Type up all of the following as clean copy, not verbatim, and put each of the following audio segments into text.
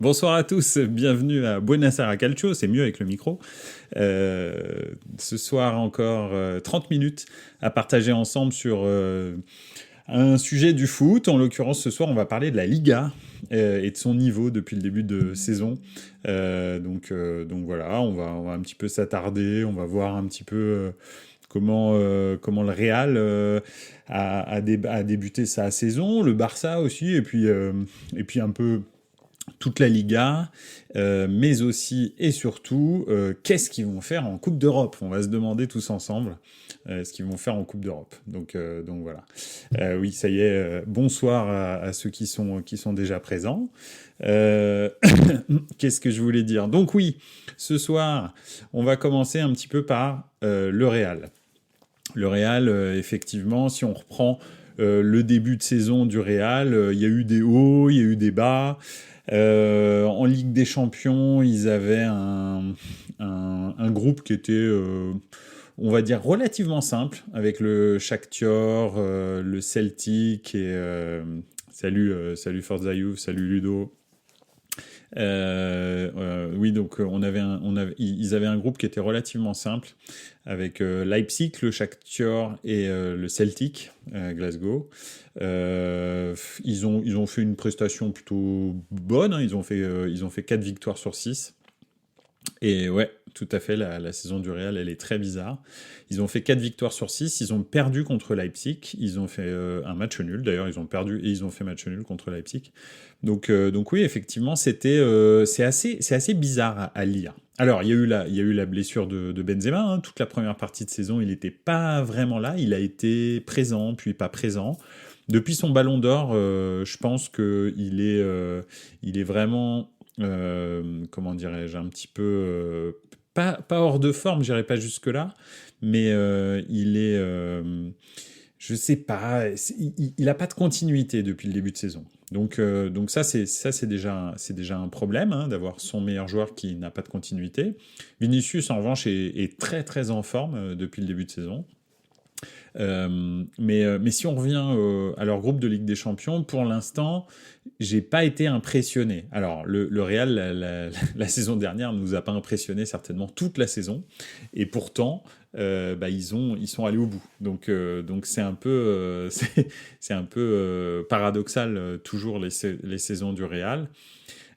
Bonsoir à tous, bienvenue à Buenos Aires Calcio, c'est mieux avec le micro. Ce soir encore 30 minutes à partager ensemble sur un sujet du foot. En l'occurrence, ce soir, on va parler de la Liga et de son niveau depuis le début de saison. Donc voilà, on va un petit peu s'attarder, on va voir un petit peu comment le Real a débuté sa saison, le Barça aussi, et puis un peu toute la Liga, mais aussi et surtout, qu'est-ce qu'ils vont faire en Coupe d'Europe? On va se demander tous ensemble ce qu'ils vont faire en Coupe d'Europe. Donc voilà. Oui, ça y est, bonsoir à ceux qui sont déjà présents. Euh, Qu'est-ce que je voulais dire? Donc oui, ce soir, on va commencer un petit peu par le Real. Le Real, effectivement, si on reprend le début de saison du Real, il y a eu des hauts, il y a eu des bas. En Ligue des Champions, ils avaient un groupe qui était, on va dire, relativement simple, avec le Shakhtar, le Celtic et salut Forza Youth, salut Ludo. Oui, donc ils avaient un groupe qui était relativement simple avec Leipzig, le Shakhtar et le Celtic, Glasgow. Ils ont fait une prestation plutôt bonne, hein. Ils ont fait 4 victoires sur 6. Et ouais, tout à fait, la saison du Real, elle est très bizarre. Ils ont fait 4 victoires sur 6, ils ont perdu contre Leipzig, ils ont fait un match nul, d'ailleurs ils ont perdu et ils ont fait match nul contre Leipzig. Donc oui, effectivement, c'est assez bizarre à lire. Alors, il y a eu la blessure de Benzema, hein. Toute la première partie de saison, il n'était pas vraiment là, il a été présent, puis pas présent. Depuis son ballon d'or, je pense qu'il est vraiment comment dirais-je, un petit peu pas hors de forme, j'irai pas jusque là, mais il est, je sais pas, il a pas de continuité depuis le début de saison. Donc ça c'est déjà un problème, hein, d'avoir son meilleur joueur qui n'a pas de continuité. Vinicius en revanche est très très en forme depuis le début de saison. Mais si on revient à leur groupe de Ligue des Champions, pour l'instant, j'ai pas été impressionné. Alors, le Real, la saison dernière, nous a pas impressionné certainement toute la saison, et pourtant, ils sont allés au bout. Donc c'est un peu, c'est un peu paradoxal toujours les saisons du Real.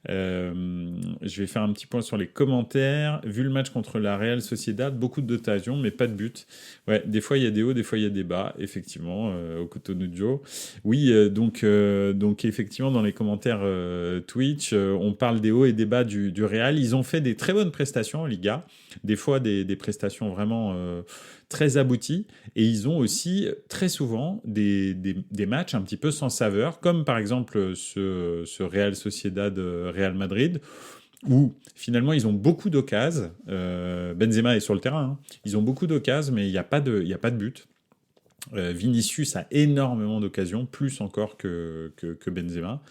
Je vais faire un petit point sur les commentaires. Vu le match contre la Real Sociedad, beaucoup d'occasions, mais pas de but. Ouais, des fois il y a des hauts, des fois il y a des bas, effectivement, au Cotonou. Oui, donc effectivement, dans les commentaires Twitch, on parle des hauts et des bas du Real. Ils ont fait des très bonnes prestations en Liga, des fois des prestations vraiment très abouties, et ils ont aussi très souvent des matchs un petit peu sans saveur, comme par exemple ce Real Sociedad Real Madrid, où finalement ils ont beaucoup d'occasions. Benzema est sur le terrain, hein. Ils ont beaucoup d'occasions, mais il y a pas de but. Vinicius a énormément d'occasions, plus encore que Benzema,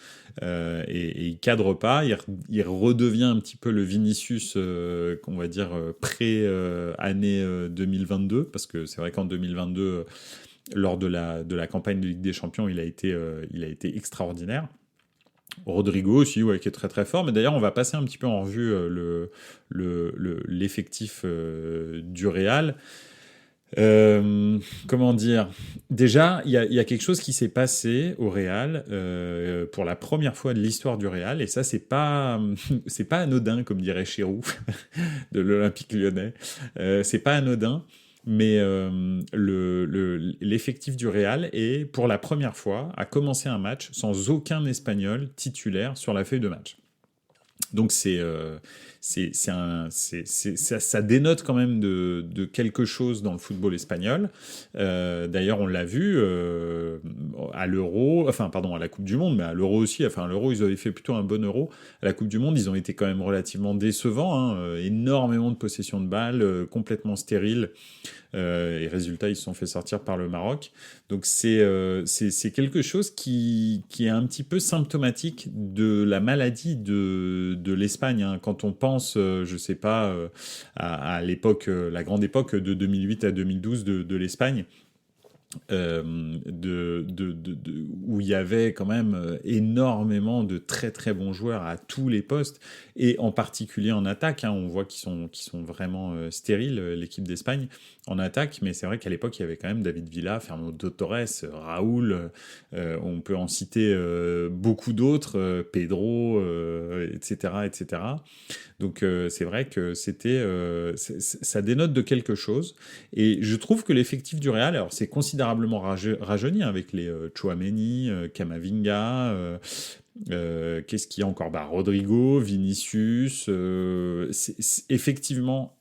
et il cadre pas. Il redevient un petit peu le Vinicius, qu'on va dire pré-année 2022, parce que c'est vrai qu'en 2022, lors de la campagne de Ligue des Champions, il a été extraordinaire. Rodrigo aussi, ouais, qui est très très fort. Mais d'ailleurs, on va passer un petit peu en revue l'effectif du Real. Comment dire? Déjà, il y a quelque chose qui s'est passé au Real pour la première fois de l'histoire du Real, et ça, c'est pas anodin, comme dirait Chérou de l'Olympique Lyonnais. C'est pas anodin, mais l'effectif du Real est, pour la première fois, a commencé un match sans aucun Espagnol titulaire sur la feuille de match. Donc ça dénote quand même de quelque chose dans le football espagnol. D'ailleurs, on l'a vu à l'Euro, enfin pardon, à la Coupe du Monde, mais à l'Euro aussi. Enfin, à l'Euro, ils avaient fait plutôt un bon Euro. À la Coupe du Monde, ils ont été quand même relativement décevants, hein. Énormément de possession de balles, complètement stérile. Et résultat, ils se sont fait sortir par le Maroc. Donc c'est quelque chose qui est un petit peu symptomatique de la maladie de l'Espagne, hein. Quand on pense, je sais pas, à l'époque, la grande époque de 2008 à 2012 de l'Espagne, où il y avait quand même énormément de très très bons joueurs à tous les postes, et en particulier en attaque. Hein, on voit qu'ils sont vraiment stériles, l'équipe d'Espagne, en attaque, mais c'est vrai qu'à l'époque, il y avait quand même David Villa, Fernando Torres, Raúl, on peut en citer beaucoup d'autres, Pedro, etc., etc. Donc c'est vrai que ça dénote de quelque chose. Et je trouve que l'effectif du Real, alors c'est considérablement rajeuni, hein, avec les Tchouaméni, Camavinga, qu'est-ce qu'il y a encore, Rodrigo, Vinicius. Effectivement,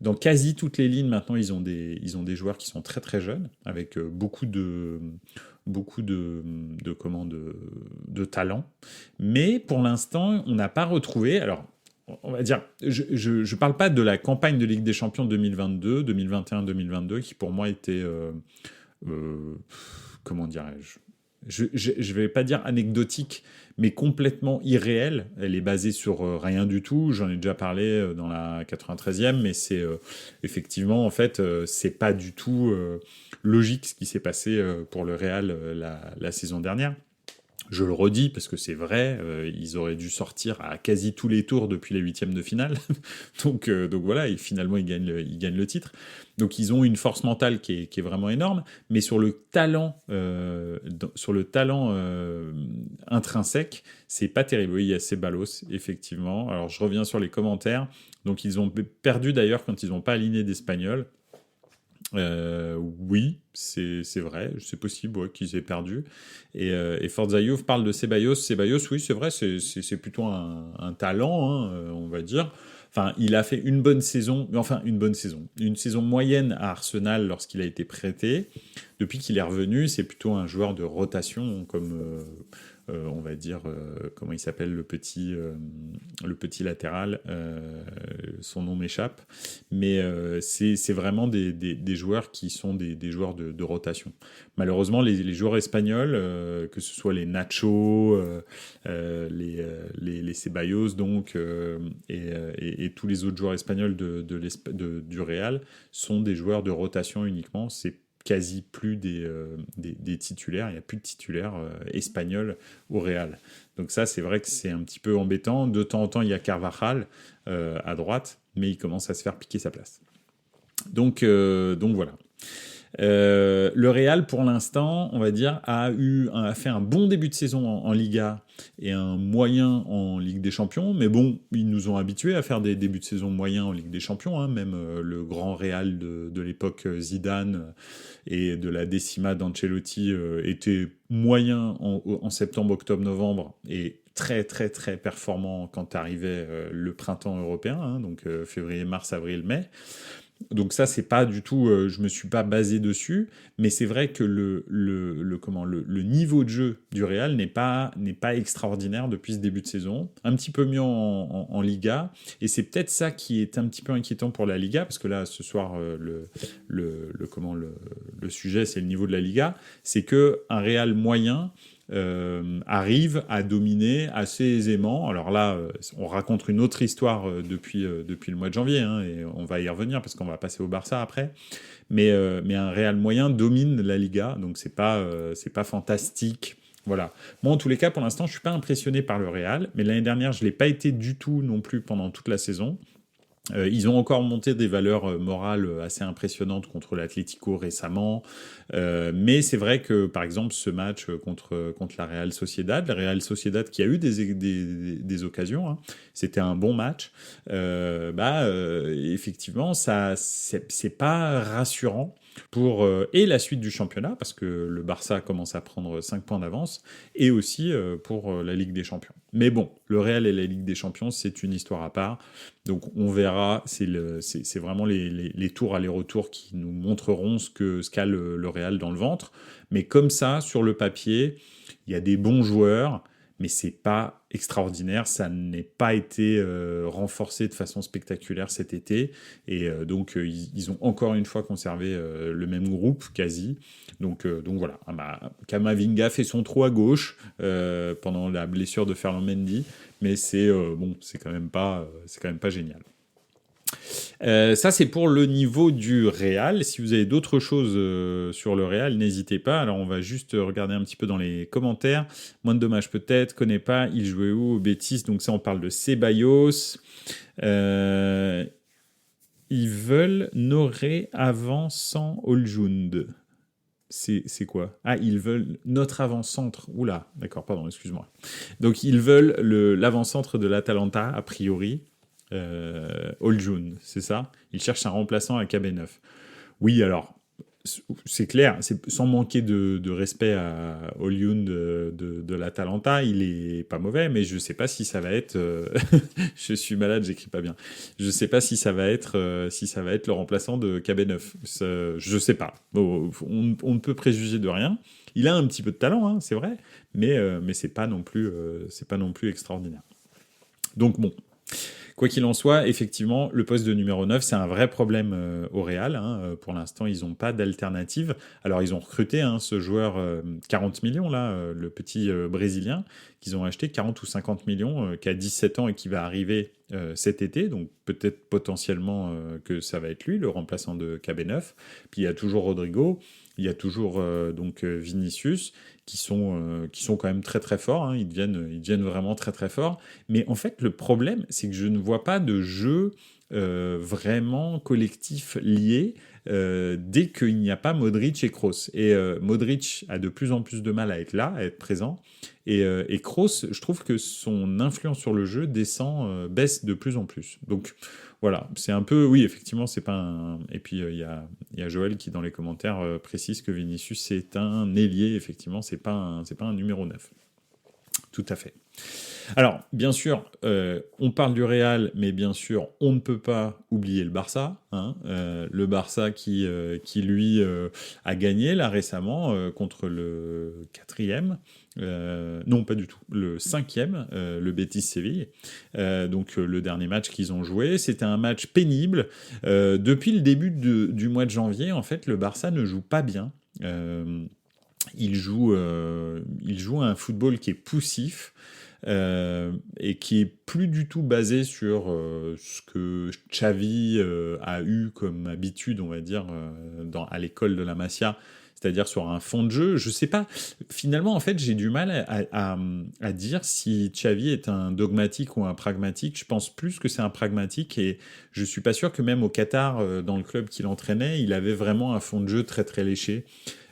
dans quasi toutes les lignes maintenant, ils ont des joueurs qui sont très très jeunes, avec beaucoup de talent. Mais pour l'instant, on n'a pas retrouvé. Alors, on va dire, je parle pas de la campagne de Ligue des Champions 2022, 2021, 2022, qui pour moi était, euh, comment dirais-je, je vais pas dire anecdotique, mais complètement irréelle. Elle est basée sur rien du tout. J'en ai déjà parlé dans la 93e, mais c'est effectivement, en fait, c'est pas du tout logique ce qui s'est passé pour le Real la saison dernière. Je le redis parce que c'est vrai, ils auraient dû sortir à quasi tous les tours depuis les huitièmes de finale. Donc voilà, et finalement ils gagnent le titre. Donc ils ont une force mentale qui est vraiment énorme, mais sur le talent, intrinsèque, c'est pas terrible. Oui, il y a Ceballos, effectivement. Alors je reviens sur les commentaires. Donc ils ont perdu d'ailleurs quand ils n'ont pas aligné d'Espagnols. Oui, c'est vrai, c'est possible ouais, qu'ils aient perdu. Et Forza Youth parle de Ceballos. Ceballos, oui, c'est vrai, c'est plutôt un talent, hein, on va dire. Enfin, il a fait une bonne saison, enfin une bonne saison, une saison moyenne à Arsenal lorsqu'il a été prêté. Depuis qu'il est revenu, c'est plutôt un joueur de rotation, comme on va dire, comment il s'appelle le petit latéral, son nom m'échappe, mais c'est vraiment des joueurs qui sont des joueurs de rotation. Malheureusement, les joueurs espagnols, que ce soit les Nacho, les Ceballos, donc, et tous les autres joueurs espagnols du Real, sont des joueurs de rotation uniquement. C'est quasi plus des titulaires, il n'y a plus de titulaires espagnols au Real. Donc ça, c'est vrai que c'est un petit peu embêtant. De temps en temps, il y a Carvajal à droite, mais il commence à se faire piquer sa place. Donc voilà. Le Real, pour l'instant, on va dire, a fait un bon début de saison en Liga et un moyen en Ligue des Champions. Mais bon, ils nous ont habitués à faire des débuts de saison moyens en Ligue des Champions. Hein. Même le grand Real de l'époque Zidane et de la décima d'Ancelotti était moyen en septembre, octobre, novembre et très très très performant quand arrivait le printemps européen, hein, donc février, mars, avril, mai. Donc ça, c'est pas du tout, je me suis pas basé dessus, mais c'est vrai que le niveau de jeu du Real n'est pas extraordinaire depuis ce début de saison. Un petit peu mieux en Liga, et c'est peut-être ça qui est un petit peu inquiétant pour la Liga, parce que là, ce soir, le sujet, c'est le niveau de la Liga. C'est que un Real moyen arrive à dominer assez aisément. Alors là, on raconte une autre histoire depuis le mois de janvier, hein, et on va y revenir parce qu'on va passer au Barça après. Mais un Real moyen domine la Liga, donc c'est pas fantastique. Voilà. Moi, en tous les cas, pour l'instant, je suis pas impressionné par le Real, mais l'année dernière, je l'ai pas été du tout non plus pendant toute la saison. Ils ont encore monté des valeurs morales assez impressionnantes contre l'Atlético récemment, mais c'est vrai que par exemple ce match contre la Real Sociedad qui a eu des occasions, hein, c'était un bon match. Effectivement, ça c'est pas rassurant pour et la suite du championnat parce que le Barça commence à prendre 5 points d'avance et aussi pour la Ligue des Champions. Mais bon, le Real et la Ligue des Champions, c'est une histoire à part. Donc on verra, c'est vraiment les tours aller-retour qui nous montreront ce qu'a le Real dans le ventre. Mais comme ça, sur le papier, il y a des bons joueurs, mais c'est pas extraordinaire. Ça n'est pas été renforcé de façon spectaculaire cet été. Et donc ils ont encore une fois conservé le même groupe, quasi. Donc voilà, Camavinga fait son trou à gauche pendant la blessure de Ferland Mendy, mais c'est quand même pas génial. Ça, c'est pour le niveau du Real. Si vous avez d'autres choses sur le Real, n'hésitez pas. Alors, on va juste regarder un petit peu dans les commentaires. Moins de dommages peut-être, connais pas. Il jouait où au Betis? Donc ça, on parle de Ceballos. Euh, Ils veulent Noré avant sans Oljund. C'est quoi? Ah, ils veulent notre avant-centre. Oula, d'accord, pardon, excuse-moi. Donc, ils veulent l'avant-centre de l'Atalanta, a priori. Oljund, c'est ça? Ils cherchent un remplaçant à KB9. Oui, alors, c'est clair, sans manquer de respect à Oljund de l'Atalanta, il est pas mauvais, mais je sais pas si ça va être... je suis malade, j'écris pas bien. Je sais pas si ça va être le remplaçant de KB9. Je sais pas. Bon, on ne peut préjuger de rien. Il a un petit peu de talent, hein, c'est vrai, mais c'est pas non plus extraordinaire. Donc bon, quoi qu'il en soit, effectivement, le poste de numéro 9, c'est un vrai problème au Real. Hein. Pour l'instant, ils n'ont pas d'alternative. Alors, ils ont recruté ce joueur 40 millions, là, le petit Brésilien, qu'ils ont acheté 40 ou 50 millions, qui a 17 ans et qui va arriver cet été. Donc, peut-être potentiellement que ça va être lui, le remplaçant de KB9. Puis, il y a toujours Rodrigo. Il y a toujours Vinicius qui sont quand même très très forts. Hein. Ils deviennent vraiment très très forts. Mais en fait, le problème, c'est que je ne vois pas de jeu vraiment collectif lié dès qu'il n'y a pas Modric et Kroos. Et Modric a de plus en plus de mal à être là, à être présent. Et Kroos, je trouve que son influence sur le jeu baisse de plus en plus. Donc voilà, c'est un peu... Oui, effectivement, c'est pas un... Et puis, il y a Joël qui, dans les commentaires, précise que Vinicius, c'est un ailier. Effectivement, c'est pas un numéro 9. Tout à fait. Alors, bien sûr, on parle du Real, mais bien sûr, on ne peut pas oublier le Barça. Hein, le Barça qui lui, a gagné là récemment contre le 4e. Non, pas du tout. Le 5e, le Betis Séville. Donc, le dernier match qu'ils ont joué. C'était un match pénible. Depuis le début du mois de janvier, en fait, le Barça ne joue pas bien. Il joue un football qui est poussif. Et qui est plus du tout basé sur ce que Xavi a eu comme habitude, on va dire, à l'école de la Masia, c'est-à-dire sur un fond de jeu. Je sais pas, finalement, en fait, j'ai du mal à dire si Xavi est un dogmatique ou un pragmatique. Je pense plus que c'est un pragmatique et je suis pas sûr que même au Qatar, dans le club qu'il entraînait, il avait vraiment un fond de jeu très très léché.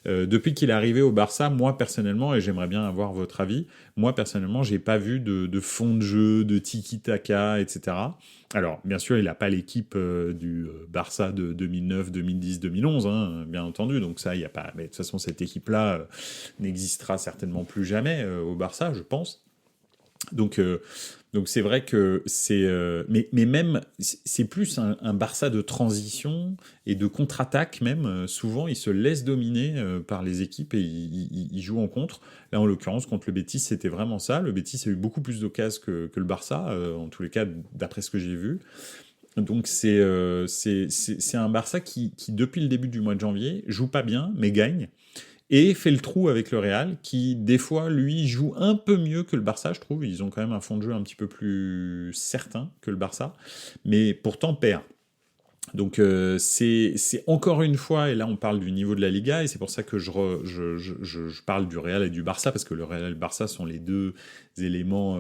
Depuis qu'il est arrivé au Barça, moi personnellement, et j'aimerais bien avoir votre avis, moi personnellement, j'ai pas vu de fond de jeu, de tiki-taka, etc. Alors, bien sûr, il n'a pas l'équipe du Barça de 2009, 2010, 2011, hein, bien entendu. Donc ça, il y a pas. Mais de toute façon, cette équipe-là n'existera certainement plus jamais au Barça, je pense. Donc c'est vrai que mais même c'est plus un Barça de transition et de contre-attaque même. Souvent, il se laisse dominer par les équipes et il joue en contre. Là, en l'occurrence, contre le Betis, c'était vraiment ça. Le Betis a eu beaucoup plus d'occasions que le Barça, en tous les cas, d'après ce que j'ai vu. Donc c'est un Barça qui, depuis le début du mois de janvier, joue pas bien, mais gagne. Et fait le trou avec le Real, qui des fois, lui, joue un peu mieux que le Barça, je trouve. Ils ont quand même un fond de jeu un petit peu plus certain que le Barça, mais pourtant perd. Donc c'est encore une fois, et là on parle du niveau de la Liga, et c'est pour ça que je parle du Real et du Barça, parce que le Real et le Barça sont les deux éléments,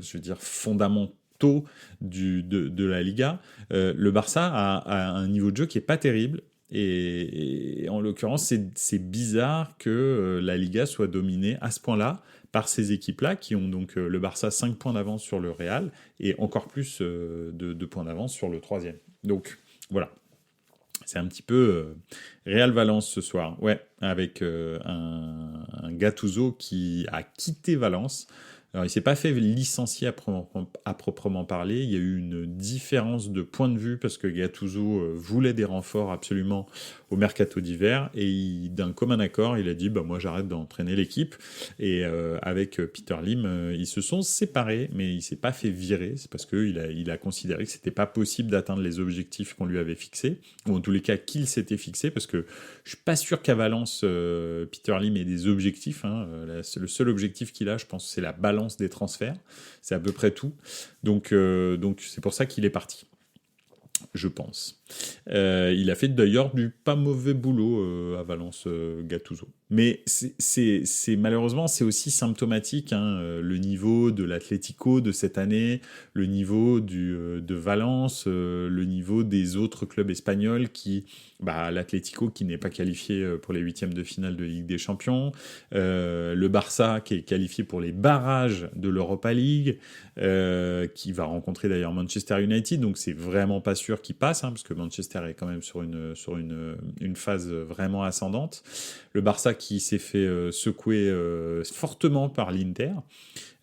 je veux dire, fondamentaux de la Liga. Le Barça a un niveau de jeu qui est pas terrible. Et en l'occurrence, c'est bizarre que la Liga soit dominée à ce point-là par ces équipes-là qui ont donc le Barça 5 points d'avance sur le Real et encore plus de points d'avance sur le troisième. Donc voilà, c'est un petit peu Real Valence ce soir. Ouais, avec un Gattuso qui a quitté Valence. Alors, il s'est pas fait licencier à proprement parler. Il y a eu une différence de point de vue parce que Gattuso voulait des renforts absolument au mercato d'hiver et d'un commun accord, il a dit moi j'arrête d'entraîner l'équipe. Et avec Peter Lim, ils se sont séparés, mais il s'est pas fait virer. C'est parce qu'il a considéré que c'était pas possible d'atteindre les objectifs qu'on lui avait fixés, ou en tous les cas qu'il s'était fixé, parce que je suis pas sûr qu'à Valence, Peter Lim ait des objectifs. Hein. Le seul objectif qu'il a, je pense, c'est la balance des transferts. C'est à peu près tout. Donc c'est pour ça qu'il est parti. je pense. Il a fait d'ailleurs du pas mauvais boulot à Valence, Gattuso. Mais malheureusement, c'est aussi symptomatique, hein, le niveau de l'Atlético de cette année, le niveau de Valence, le niveau des autres clubs espagnols l'Atlético qui n'est pas qualifié pour les huitièmes de finale de Ligue des Champions, le Barça qui est qualifié pour les barrages de l'Europa League, qui va rencontrer d'ailleurs Manchester United, donc c'est vraiment pas sûr qu'il passe, hein, parce que Manchester est quand même sur une phase vraiment ascendante. Le Barça qui s'est fait secouer fortement par l'Inter,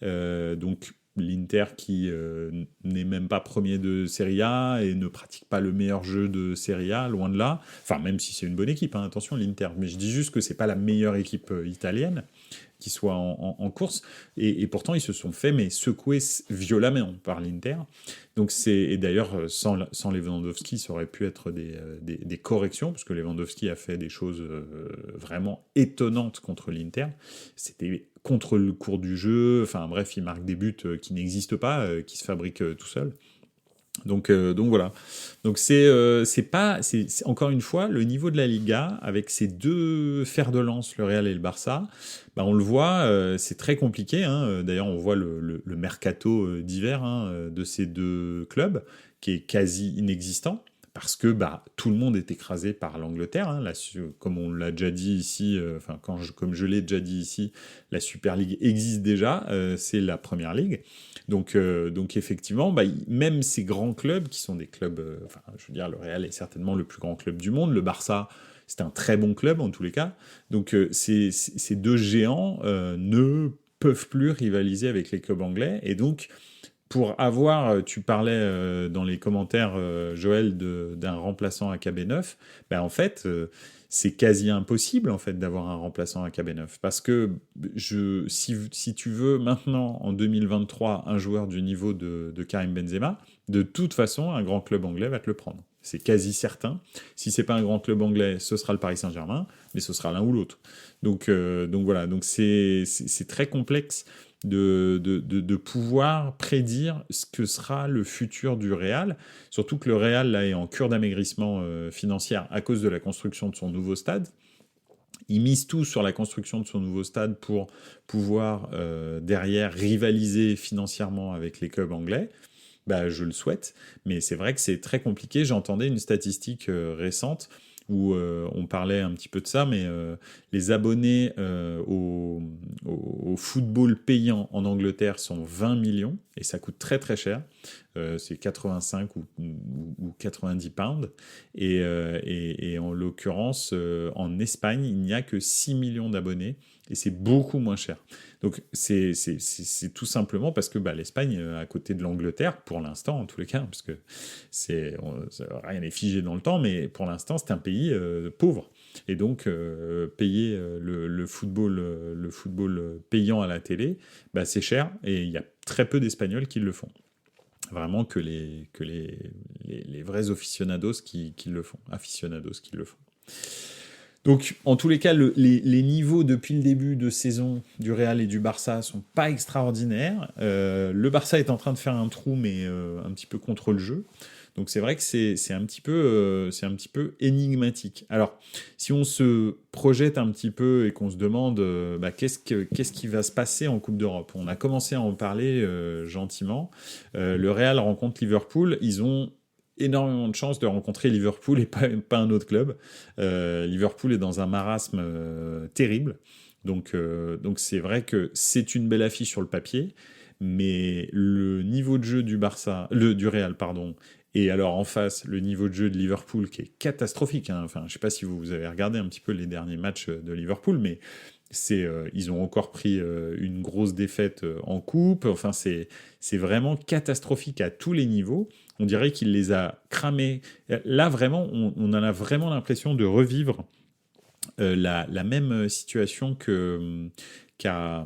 donc l'Inter qui n'est même pas premier de Serie A et ne pratique pas le meilleur jeu de Serie A, loin de là. Enfin, même si c'est une bonne équipe, hein, attention l'Inter, mais je dis juste que c'est pas la meilleure équipe italienne qui soit en course, et pourtant ils se sont fait secouer violemment par l'Inter. Donc et d'ailleurs sans Lewandowski, ça aurait pu être des corrections, parce que Lewandowski a fait des choses vraiment étonnantes contre l'Inter. C'était contre le cours du jeu, enfin bref, il marque des buts qui n'existent pas, qui se fabriquent tout seul. Donc voilà. Donc c'est encore une fois le niveau de la Liga avec ces deux fers de lance, le Real et le Barça. On le voit, c'est très compliqué, hein. D'ailleurs, on voit le mercato d'hiver, hein, de ces deux clubs qui est quasi inexistant. Parce que tout le monde est écrasé par l'Angleterre, hein. Comme on l'a déjà dit ici, comme je l'ai déjà dit ici, la Super League existe déjà, c'est la Première Ligue. Donc effectivement, même ces grands clubs qui sont des clubs, je veux dire, le Real est certainement le plus grand club du monde, le Barça, c'est un très bon club en tous les cas. Donc ces deux géants ne peuvent plus rivaliser avec les clubs anglais, et donc pour avoir, tu parlais dans les commentaires, Joël, d'un remplaçant à KB9, en fait, c'est quasi impossible en fait d'avoir un remplaçant à KB9, parce que si tu veux maintenant, en 2023, un joueur du niveau de Karim Benzema, de toute façon, un grand club anglais va te le prendre. C'est quasi certain. Si c'est pas un grand club anglais, ce sera le Paris Saint-Germain, mais ce sera l'un ou l'autre. Donc voilà, donc c'est très complexe de pouvoir prédire ce que sera le futur du Real, surtout que le Real là, est en cure d'amaigrissement financier à cause de la construction de son nouveau stade. Il mise tout sur la construction de son nouveau stade pour pouvoir derrière rivaliser financièrement avec les clubs anglais. Je le souhaite, mais c'est vrai que c'est très compliqué. J'entendais une statistique récente où on parlait un petit peu de ça, mais les abonnés au football payant en Angleterre sont 20 millions, et ça coûte très très cher. C'est 85 ou 90 pounds. Et en l'occurrence, en Espagne, il n'y a que 6 millions d'abonnés, et c'est beaucoup moins cher. Donc c'est tout simplement parce que l'Espagne, à côté de l'Angleterre, pour l'instant en tous les cas, parce que rien n'est figé dans le temps, mais pour l'instant c'est un pays pauvre. Et donc payer le football payant à la télé, c'est cher, et il y a très peu d'Espagnols qui le font. Vraiment que les vrais aficionados qui le font. Donc, en tous les cas, les niveaux depuis le début de saison du Real et du Barça sont pas extraordinaires. Le Barça est en train de faire un trou, mais un petit peu contre le jeu. Donc, c'est vrai que c'est un petit peu énigmatique. Alors, si on se projette un petit peu et qu'on se demande qu'est-ce qui va se passer en Coupe d'Europe, on a commencé à en parler gentiment. Le Real rencontre Liverpool. Ils ont énormément de chances de rencontrer Liverpool et pas un autre club. Liverpool est dans un marasme terrible. Donc c'est vrai que c'est une belle affiche sur le papier, mais le niveau de jeu du Real, pardon, et alors en face, le niveau de jeu de Liverpool qui est catastrophique, hein. Enfin, je sais pas si vous avez regardé un petit peu les derniers matchs de Liverpool, mais ils ont encore pris une grosse défaite en coupe. Enfin, c'est vraiment catastrophique à tous les niveaux. On dirait qu'il les a cramés. Là, vraiment, on a vraiment l'impression de revivre la même situation qu'à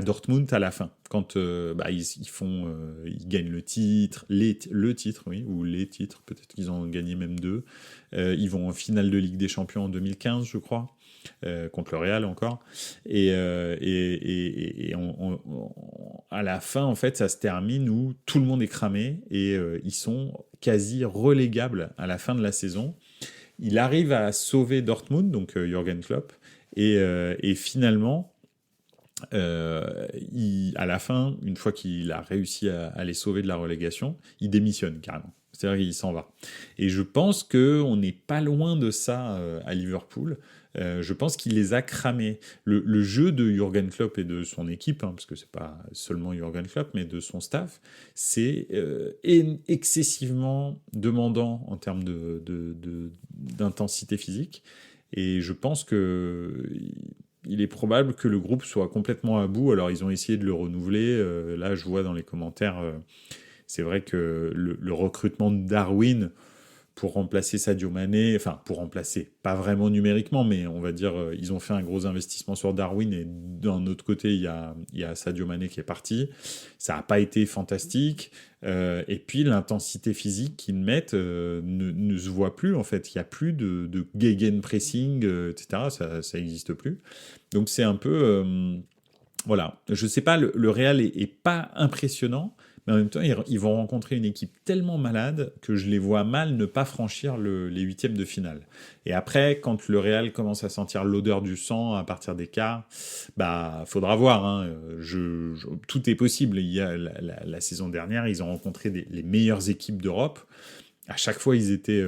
Dortmund à la fin, quand ils gagnent le titre, oui, ou les titres, peut-être qu'ils en ont gagné même deux. Ils vont en finale de Ligue des Champions en 2015, je crois. contre le Real encore. À la fin, en fait, ça se termine où tout le monde est cramé et ils sont quasi relégables à la fin de la saison. Il arrive à sauver Dortmund, donc Jürgen Klopp, et finalement, à la fin, une fois qu'il a réussi à les sauver de la relégation, il démissionne carrément. C'est-à-dire qu'il s'en va. Et je pense qu'on n'est pas loin de ça à Liverpool. Je pense qu'il les a cramés. Le jeu de Jürgen Klopp et de son équipe, parce que c'est pas seulement Jürgen Klopp, mais de son staff, c'est excessivement demandant en termes d'intensité physique. Et je pense que il est probable que le groupe soit complètement à bout. Alors, ils ont essayé de le renouveler. Là, je vois dans les commentaires, c'est vrai que le recrutement de Darwin pour remplacer Sadio Mané, enfin, pour remplacer, pas vraiment numériquement, mais on va dire, ils ont fait un gros investissement sur Darwin et d'un autre côté, il y a Sadio Mané qui est parti. Ça n'a pas été fantastique. Et puis, l'intensité physique qu'ils mettent ne se voit plus, en fait. Il n'y a plus de gegenpressing, etc. Ça n'existe plus. Donc, c'est un peu... voilà. Je sais pas, le Real est pas impressionnant, mais en même temps, ils vont rencontrer une équipe tellement malade que je les vois mal ne pas franchir les huitièmes de finale. Et après, quand le Real commence à sentir l'odeur du sang à partir des quarts, bah, faudra voir. Hein. Tout est possible. Il y a la saison dernière, ils ont rencontré les meilleures équipes d'Europe. À chaque fois, ils étaient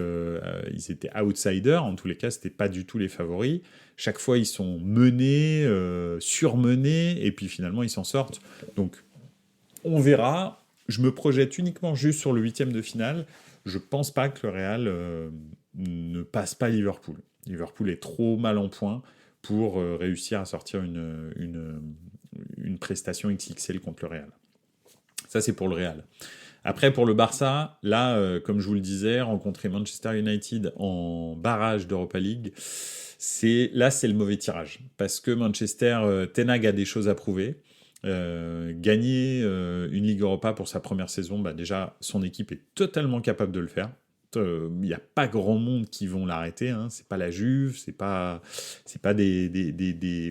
outsiders. En tous les cas, c'était pas du tout les favoris. Chaque fois, ils sont menés, surmenés, et puis finalement, ils s'en sortent. Donc, on verra. Je me projette uniquement juste sur le huitième de finale. Je pense pas que le Real ne passe pas Liverpool. Liverpool est trop mal en point pour réussir à sortir une prestation XXL contre le Real. Ça, c'est pour le Real. Après, pour le Barça, là, comme je vous le disais, rencontrer Manchester United en barrage d'Europa League, c'est le mauvais tirage. Parce que Manchester, Ten Hag a des choses à prouver. Gagner une Ligue Europa pour sa première saison, bah déjà, son équipe est totalement capable de le faire. Il n'y a pas grand monde qui vont l'arrêter. Hein. C'est pas la Juve, c'est pas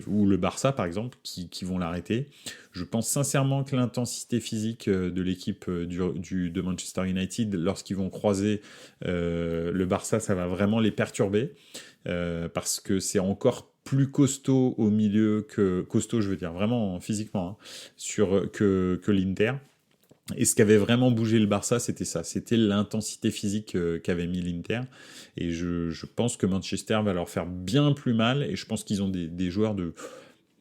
ou le Barça par exemple qui vont l'arrêter. Je pense sincèrement que l'intensité physique de l'équipe de Manchester United, lorsqu'ils vont croiser le Barça, ça va vraiment les perturber parce que c'est encore plus costaud au milieu costaud, je veux dire vraiment physiquement, que l'Inter. Et ce qui avait vraiment bougé le Barça, c'était ça. C'était l'intensité physique qu'avait mis l'Inter. Et je pense que Manchester va leur faire bien plus mal. Et je pense qu'ils ont des joueurs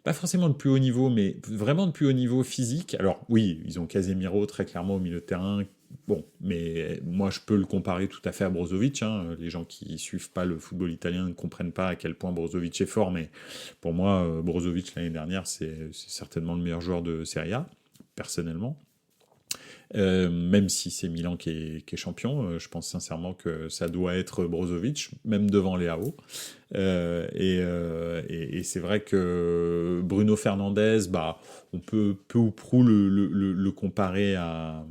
pas forcément de plus haut niveau, mais vraiment de plus haut niveau physique. Alors oui, ils ont Casemiro très clairement au milieu de terrain. Bon, mais moi je peux le comparer tout à fait à Brozovic. Hein. Les gens qui suivent pas le football italien ne comprennent pas à quel point Brozovic est fort. Mais pour moi, Brozovic l'année dernière, c'est certainement le meilleur joueur de Serie A, personnellement. Même si c'est Milan qui est champion, je pense sincèrement que ça doit être Brozovic, même devant Leao. Et c'est vrai que Bruno Fernandes, bah, on peut peu ou prou le comparer à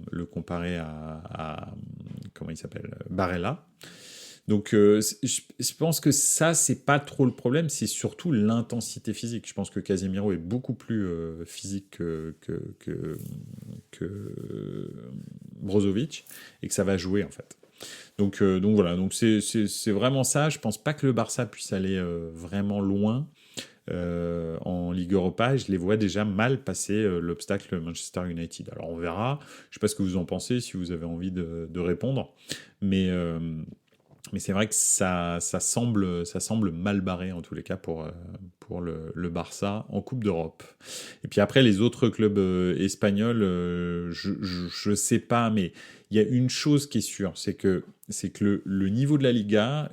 comment il s'appelle, Barella. Donc, je pense que ça, c'est pas trop le problème, c'est surtout l'intensité physique. Je pense que Casemiro est beaucoup plus physique que Brozovic et que ça va jouer en fait. Donc voilà, donc c'est vraiment ça. Je pense pas que le Barça puisse aller vraiment loin en Ligue Europa. Et je les vois déjà mal passer l'obstacle Manchester United. Alors on verra. Je sais pas ce que vous en pensez, si vous avez envie de répondre, mais c'est vrai que ça semble mal barré en tous les cas pour le Barça en Coupe d'Europe. Et puis après, les autres clubs espagnols, je sais pas, mais il y a une chose qui est sûre, c'est que le niveau de la Liga,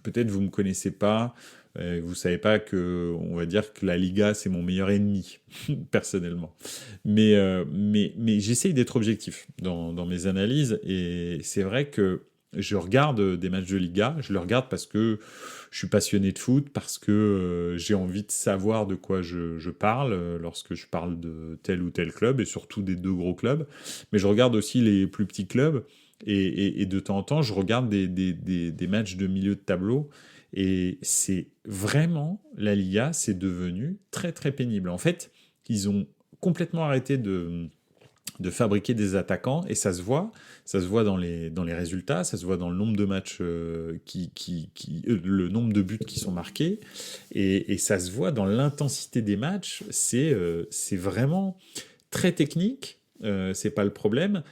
peut-être vous me connaissez pas, vous savez pas que, on va dire que la Liga c'est mon meilleur ennemi personnellement. Mais j'essaye d'être objectif dans mes analyses et c'est vrai que je regarde des matchs de Liga, je le regarde parce que je suis passionné de foot, parce que j'ai envie de savoir de quoi je parle lorsque je parle de tel ou tel club, et surtout des deux gros clubs. Mais je regarde aussi les plus petits clubs, et de temps en temps, je regarde des matchs de milieu de tableau, Et c'est vraiment, la Liga, c'est devenu très très pénible. En fait, ils ont complètement arrêté de fabriquer des attaquants et ça se voit dans les résultats, ça se voit dans le nombre de matchs le nombre de buts qui sont marqués et ça se voit dans l'intensité des matchs. C'est vraiment très technique, c'est pas le problème,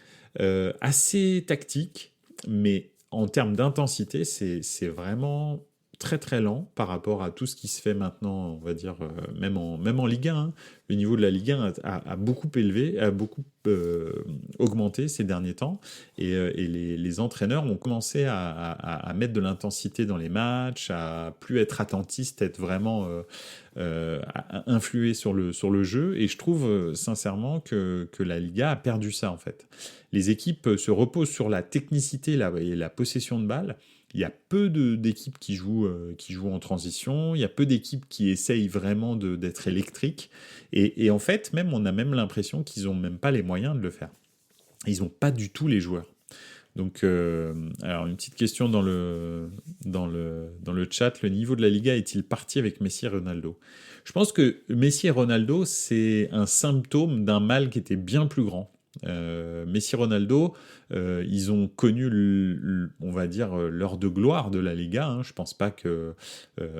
assez tactique, mais en termes d'intensité, c'est vraiment très très lent par rapport à tout ce qui se fait maintenant, on va dire, même en Ligue 1. Hein. Le niveau de la Ligue 1 a beaucoup élevé, a beaucoup augmenté ces derniers temps, et les entraîneurs ont commencé à mettre de l'intensité dans les matchs, à plus être attentistes, être vraiment à influer sur le jeu, et je trouve sincèrement que la Liga a perdu ça en fait. Les équipes se reposent sur la technicité et la possession de balle. Il y a peu d'équipes qui jouent en transition, il y a peu d'équipes qui essayent vraiment d'être électriques, et en fait, même on a même l'impression qu'ils n'ont même pas les moyens de le faire. Ils n'ont pas du tout les joueurs. Donc, alors une petite question dans le chat, le niveau de la Liga est-il parti avec Messi et Ronaldo? Je pense que Messi et Ronaldo, c'est un symptôme d'un mal qui était bien plus grand. Messi et Ronaldo, ils ont connu, on va dire, l'heure de gloire de la Liga. Hein. Je pense pas que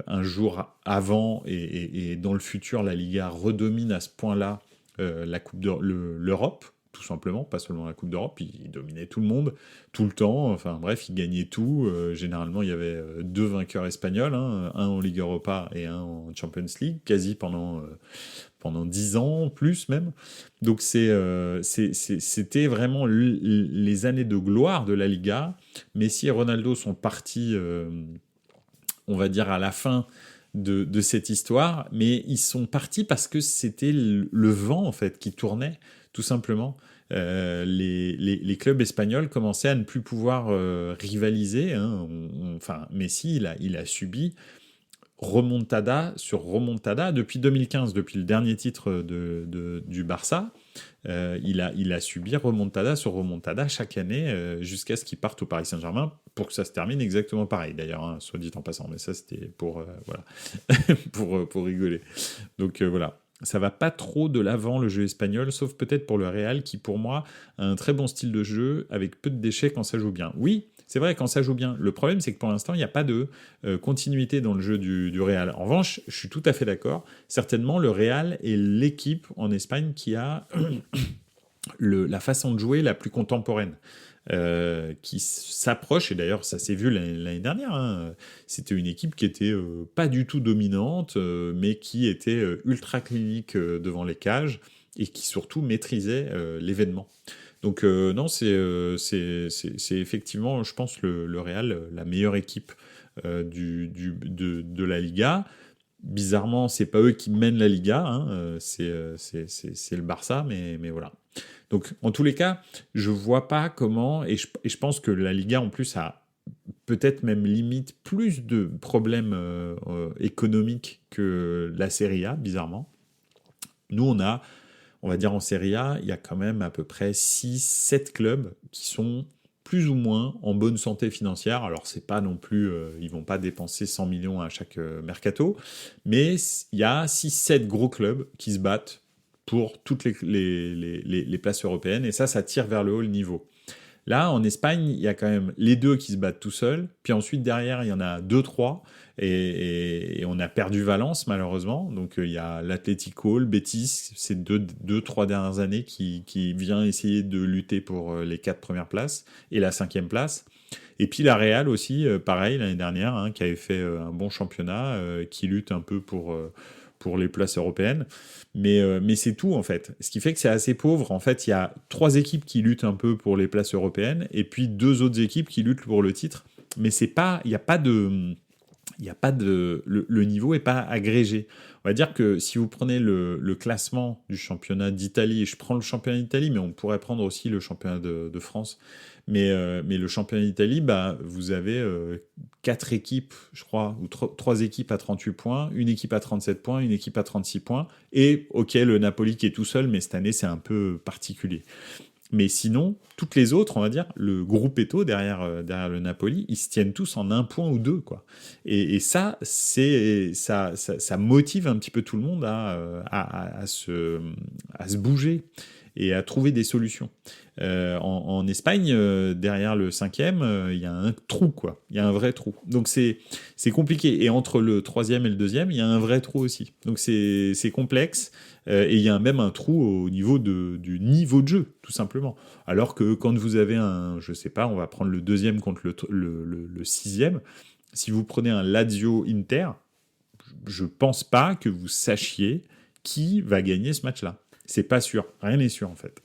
un jour avant et dans le futur, la Liga redomine à ce point-là l'Europe, tout simplement, pas seulement la Coupe d'Europe. Ils dominaient tout le monde, tout le temps. Enfin bref, ils gagnaient tout. Généralement, il y avait deux vainqueurs espagnols, hein, un en Ligue Europa et un en Champions League, quasi pendant 10 ans, plus même. Donc c'était vraiment les années de gloire de la Liga. Messi et Ronaldo sont partis, on va dire, à la fin de cette histoire, mais ils sont partis parce que c'était le vent, en fait, qui tournait, tout simplement. Les clubs espagnols commençaient à ne plus pouvoir rivaliser. Hein. Enfin, Messi, il a subi remontada sur remontada depuis 2015, depuis le dernier titre du Barça. Il a subi remontada sur remontada chaque année jusqu'à ce qu'il parte au Paris Saint-Germain pour que ça se termine exactement pareil. D'ailleurs, hein, soit dit en passant, mais ça c'était pour voilà pour rigoler. Donc voilà. Ça va pas trop de l'avant le jeu espagnol, sauf peut-être pour le Real qui pour moi a un très bon style de jeu avec peu de déchets quand ça joue bien. Oui, c'est vrai quand ça joue bien. Le problème c'est que pour l'instant il n'y a pas de continuité dans le jeu du Real. En revanche, je suis tout à fait d'accord. Certainement le Real est l'équipe en Espagne qui a la façon de jouer la plus contemporaine. Qui s'approche, et d'ailleurs ça s'est vu l'année dernière, hein. C'était une équipe qui était pas du tout dominante, mais qui était ultra clinique devant les cages, et qui surtout maîtrisait l'événement. Donc non, c'est effectivement, je pense, le Real, la meilleure équipe de la Liga. Bizarrement, c'est pas eux qui mènent la Liga, hein, c'est le Barça, mais voilà. Donc, en tous les cas, je vois pas comment, et je pense que la Liga en plus a peut-être même limite plus de problèmes économiques que la Serie A, bizarrement. Nous, on va dire en Serie A, il y a quand même à peu près 6-7 clubs qui sont plus ou moins en bonne santé financière. Alors, c'est pas non plus, ils vont pas dépenser 100 millions à chaque mercato, mais il y a 6-7 gros clubs qui se battent pour toutes les places européennes, et ça tire vers le haut le niveau. Là, en Espagne, il y a quand même les deux qui se battent tout seuls, puis ensuite, derrière, il y en a 2-3, et on a perdu Valence, malheureusement, donc il y a l'Atlético, le Betis, ces deux, trois dernières années qui vient essayer de lutter pour les 4 premières places, et la 5e place. Et puis la Real aussi, pareil, l'année dernière, hein, qui avait fait un bon championnat, qui lutte un peu pour les places européennes. Mais c'est tout, en fait. Ce qui fait que c'est assez pauvre. En fait, il y a 3 équipes qui luttent un peu pour les places européennes, et puis 2 autres équipes qui luttent pour le titre. Mais il n'y a pas de... le niveau n'est pas agrégé. On va dire que si vous prenez le classement du championnat d'Italie, je prends le championnat d'Italie, mais on pourrait prendre aussi le championnat de France. Mais le championnat d'Italie, bah, vous avez 4 équipes, je crois, ou 3 équipes à 38 points, une équipe à 37 points, une équipe à 36 points, et ok, le Napoli qui est tout seul, mais cette année c'est un peu particulier. Mais sinon, toutes les autres, on va dire, le gruppetto derrière le Napoli, ils se tiennent tous en un point ou deux, quoi. Et ça, ça motive un petit peu tout le monde à se bouger et à trouver des solutions. En Espagne, derrière le cinquième, il y a un trou, quoi. Il y a un vrai trou. Donc c'est compliqué. Et entre le troisième et le deuxième, il y a un vrai trou aussi. Donc c'est complexe. Et il y a même un trou au niveau du niveau de jeu, tout simplement. Alors que quand vous avez je sais pas, on va prendre le deuxième contre le sixième. Si vous prenez un Lazio Inter, je pense pas que vous sachiez qui va gagner ce match-là. C'est pas sûr. Rien n'est sûr, en fait.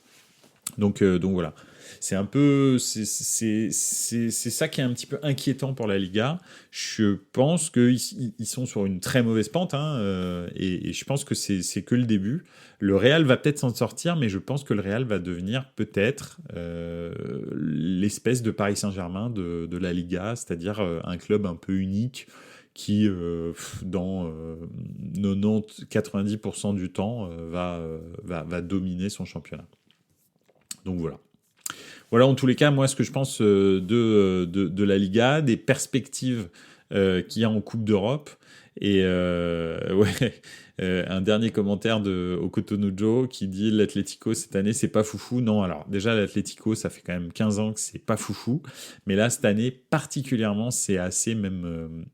Donc voilà. C'est un peu, c'est ça qui est un petit peu inquiétant pour la Liga. Je pense qu'ils sont sur une très mauvaise pente, hein, et je pense que c'est que le début. Le Real va peut-être s'en sortir, mais je pense que le Real va devenir peut-être l'espèce de Paris Saint-Germain de la Liga, c'est-à-dire un club un peu unique qui, dans 90-90% du temps, va dominer son championnat. Donc voilà. Voilà, en tous les cas, moi, ce que je pense de la Liga, des perspectives qu'il y a en Coupe d'Europe. Et ouais, un dernier commentaire au Cotonou Joe qui dit l'Atlético cette année, c'est pas foufou. Non, alors déjà, l'Atlético, ça fait quand même 15 ans que c'est pas foufou. Mais là, cette année, particulièrement, c'est assez même.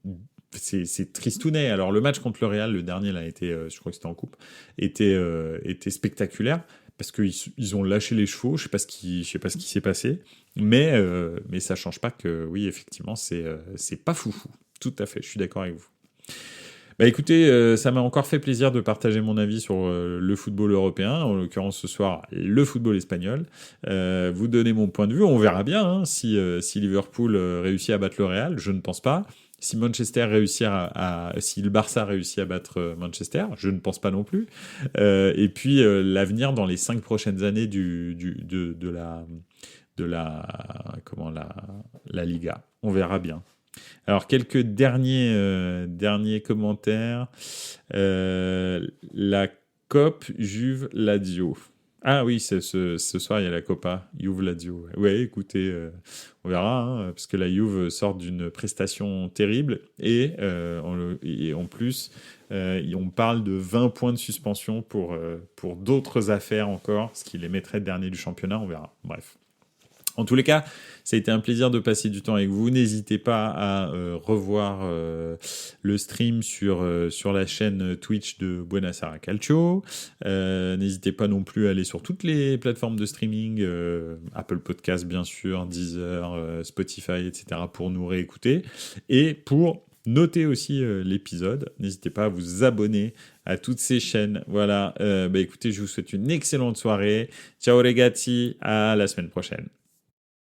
C'est tristounet. Alors, le match contre le Real, le dernier, là, je crois que c'était en coupe, était spectaculaire parce qu'ils ont lâché les chevaux. Je sais pas ce qui s'est passé, mais ça change pas que, oui, effectivement, c'est pas foufou. Tout à fait, je suis d'accord avec vous. Bah écoutez, ça m'a encore fait plaisir de partager mon avis sur le football européen, en l'occurrence ce soir le football espagnol. Vous donnez mon point de vue, on verra bien hein, si Liverpool réussit à battre le Real, je ne pense pas. Si Manchester si le Barça réussit à battre Manchester, je ne pense pas non plus. Et puis l'avenir dans les 5 prochaines années la Liga, on verra bien. Alors, quelques derniers commentaires. La COP Juve Lazio. Ah oui, ce soir, il y a la Copa Juve Lazio. Ouais, écoutez, on verra, hein, parce que la Juve sort d'une prestation terrible et en plus, on parle de 20 points de suspension pour d'autres affaires encore, ce qui les mettrait dernier du championnat, on verra. Bref. En tous les cas, ça a été un plaisir de passer du temps avec vous. N'hésitez pas à revoir le stream sur la chaîne Twitch de Buonasera Calcio. N'hésitez pas non plus à aller sur toutes les plateformes de streaming, Apple Podcast bien sûr, Deezer, Spotify, etc. pour nous réécouter. Et pour noter aussi l'épisode, n'hésitez pas à vous abonner à toutes ces chaînes. Voilà, écoutez, je vous souhaite une excellente soirée. Ciao ragazzi, à la semaine prochaine.